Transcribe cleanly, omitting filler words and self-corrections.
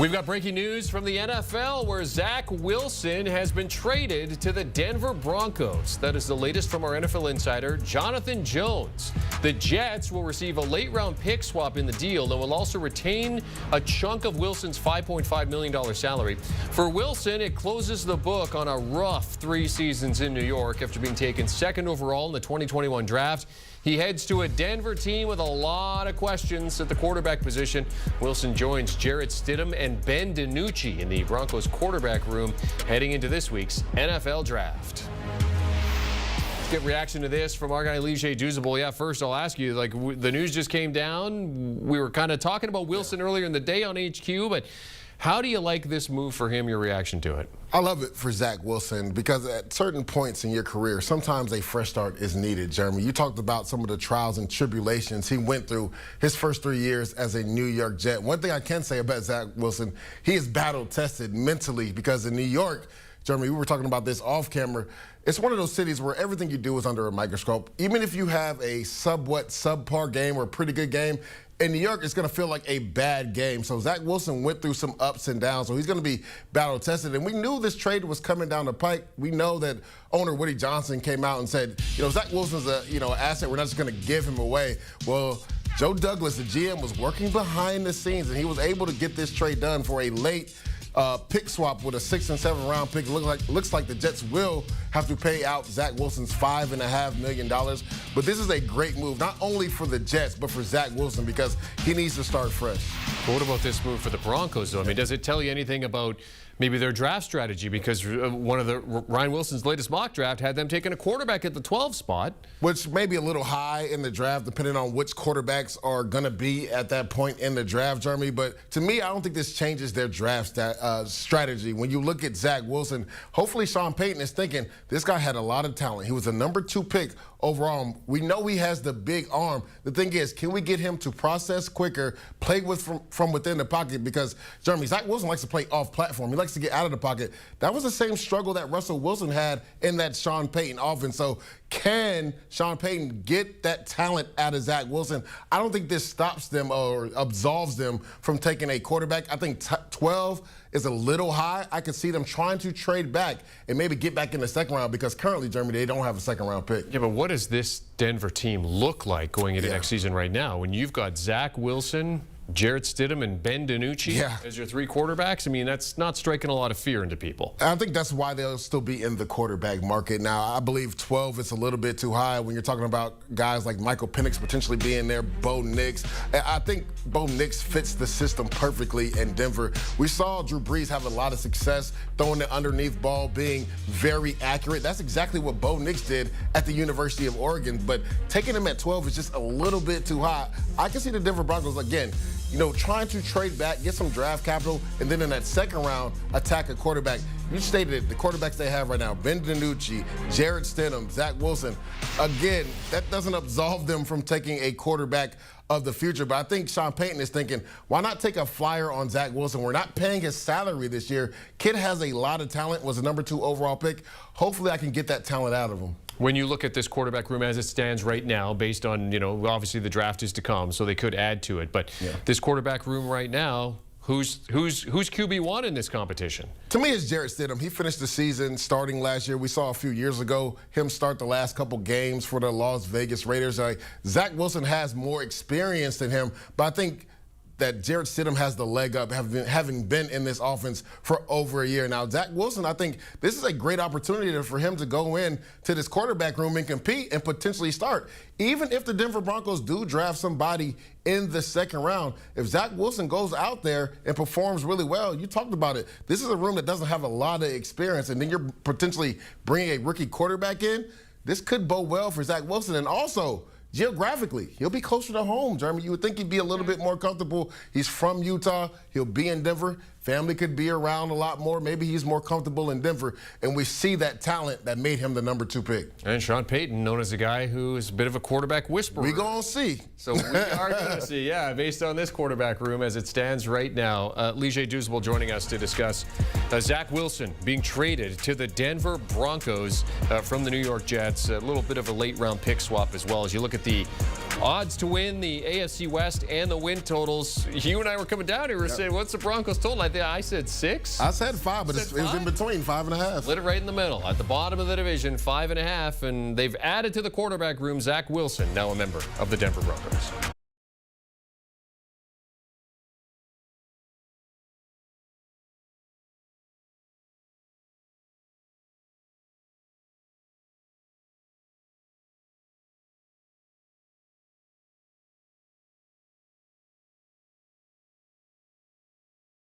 We've got breaking news from the NFL where Zach Wilson has been traded to the Denver Broncos. That is the latest from our NFL insider, Jonathan Jones. The Jets will receive a late-round pick swap in the deal and will also retain a chunk of Wilson's $5.5 million salary. For Wilson, it closes the book on a rough 3 seasons in New York after being taken second overall in the 2021 draft. He heads to a Denver team with a lot of questions at the quarterback position. Wilson joins Jarrett Stidham and Ben DiNucci in the Broncos quarterback room heading into this week's NFL Draft. Let's get reaction to this from our guy, Douzable. Yeah, first I'll ask you, like, the news just came down. We were kind of talking about Wilson earlier in the day on HQ, but how do you like this move for him, your reaction to it? I love it for Zach Wilson because at certain points in your career, sometimes a fresh start is needed, Jeremy. You talked about some of the trials and tribulations he went through his first 3 years as a New York Jet. One thing I can say about Zach Wilson, he is battle-tested mentally because in New York, Jeremy, we were talking about this off camera, it's one of those cities where everything you do is under a microscope. Even if you have a subpar game or a pretty good game, in New York, it's going to feel like a bad game. So Zach Wilson went through some ups and downs, so he's going to be battle-tested. And we knew this trade was coming down the pike. We know that owner Woody Johnson came out and said, Zach Wilson's a asset. We're not just going to give him away. Well, Joe Douglas, the GM, was working behind the scenes, and he was able to get this trade done for a late pick swap with a 6th and 7th round pick. Looks like the Jets will have to pay out Zach Wilson's $5.5 million. But this is a great move, not only for the Jets, but for Zach Wilson because he needs to start fresh. But what about this move for the Broncos, though? I mean, does it tell you anything about maybe their draft strategy? Because one of the Ryan Wilson's latest mock draft had them taking a quarterback at the 12 spot. Which may be a little high in the draft, depending on which quarterbacks are going to be at that point in the draft, Jeremy. But to me, I don't think this changes their draft strategy. When you look at Zach Wilson, hopefully Sean Payton is thinking, this guy had a lot of talent. He was a number 2 pick overall. We know he has the big arm. The thing is, can we get him to process quicker, play from within the pocket? Because, Jeremy, Zach Wilson likes to play off platform. He likes to get out of the pocket. That was the same struggle that Russell Wilson had in that Sean Payton offense. So can Sean Payton get that talent out of Zach Wilson? I don't think this stops them or absolves them from taking a quarterback. I think 12 is a little high. I could see them trying to trade back and maybe get back in the 2nd round because currently, Jeremy, they don't have a 2nd round pick. Yeah, but what does this Denver team look like going into next season right now when you've got Zach Wilson, Jarrett Stidham, and Ben DiNucci as your 3 quarterbacks? I mean, that's not striking a lot of fear into people. I think that's why they'll still be in the quarterback market. Now, I believe 12 is a little bit too high when you're talking about guys like Michael Penix potentially being there, Bo Nix. I think Bo Nix fits the system perfectly in Denver. We saw Drew Brees have a lot of success throwing the underneath ball, being very accurate. That's exactly what Bo Nix did at the University of Oregon. But taking him at 12 is just a little bit too high. I can see the Denver Broncos, again, trying to trade back, get some draft capital, and then in that 2nd round, attack a quarterback. You stated it, the quarterbacks they have right now, Ben DiNucci, Jarrett Stidham, Zach Wilson. Again, that doesn't absolve them from taking a quarterback of the future. But I think Sean Payton is thinking, why not take a flyer on Zach Wilson? We're not paying his salary this year. Kid has a lot of talent, was a number 2 overall pick. Hopefully I can get that talent out of him. When you look at this quarterback room as it stands right now, based on, obviously the draft is to come, so they could add to it. But this quarterback room right now, who's QB1 in this competition? To me, it's Jarrett Stidham. He finished the season starting last year. We saw a few years ago him start the last couple games for the Las Vegas Raiders. Zach Wilson has more experience than him, but I think that Jarrett Stidham has the leg up, having been in this offense for over a year now. Zach Wilson, I think this is a great opportunity for him to go in to this quarterback room and compete and potentially start. Even if the Denver Broncos do draft somebody in the 2nd round, if Zach Wilson goes out there and performs really well, you talked about it, this is a room that doesn't have a lot of experience, and then you're potentially bringing a rookie quarterback in. This could bode well for Zach Wilson. And also, geographically, he'll be closer to home, Jeremy. You would think he'd be a little bit more comfortable. He's from Utah. He'll be in Denver. Family could be around a lot more. Maybe he's more comfortable in Denver. And we see that talent that made him the number 2 pick. And Sean Payton, known as a guy who is a bit of a quarterback whisperer. We're going to see. So we are going to see, based on this quarterback room as it stands right now. Douzable joining us to discuss Zach Wilson being traded to the Denver Broncos from the New York Jets. A little bit of a late-round pick swap as well. As you look at the odds to win the AFC West and the win totals, you and I were coming down here and saying, what's the Broncos total? I said 6. I said 5, but it was in between 5.5. Split it right in the middle. At the bottom of the division, 5.5, and they've added to the quarterback room Zach Wilson, now a member of the Denver Broncos.